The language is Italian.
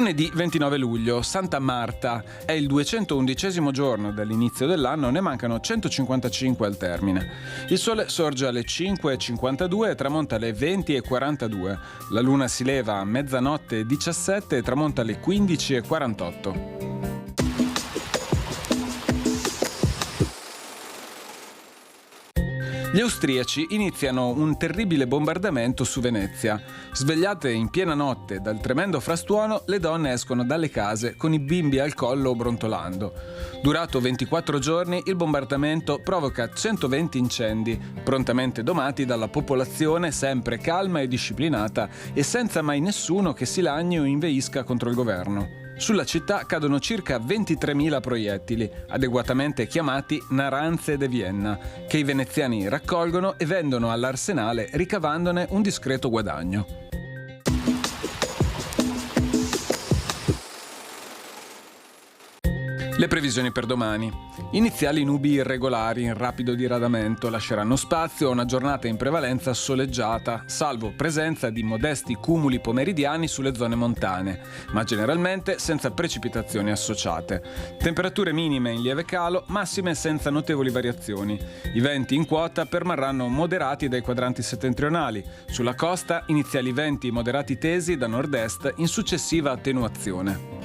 Lunedì 29 luglio, Santa Marta, è il 211° giorno dall'inizio dell'anno, ne mancano 155 al termine. Il sole sorge alle 5:52 e tramonta alle 20:42. La luna si leva a mezzanotte 17 e tramonta alle 15:48. Gli austriaci iniziano un terribile bombardamento su Venezia. Svegliate in piena notte dal tremendo frastuono, le donne escono dalle case con i bimbi al collo brontolando. Durato 24 giorni, il bombardamento provoca 120 incendi, prontamente domati dalla popolazione sempre calma e disciplinata e senza mai nessuno che si lagni o inveisca contro il governo. Sulla città cadono circa 23.000 proiettili, adeguatamente chiamati naranze de Vienna, che i veneziani raccolgono e vendono all'arsenale ricavandone un discreto guadagno. Le previsioni per domani. Iniziali nubi irregolari in rapido diradamento lasceranno spazio a una giornata in prevalenza soleggiata, salvo presenza di modesti cumuli pomeridiani sulle zone montane, ma generalmente senza precipitazioni associate. Temperature minime in lieve calo, massime senza notevoli variazioni. I venti in quota permarranno moderati dai quadranti settentrionali. Sulla costa iniziali venti moderati tesi da nord-est in successiva attenuazione.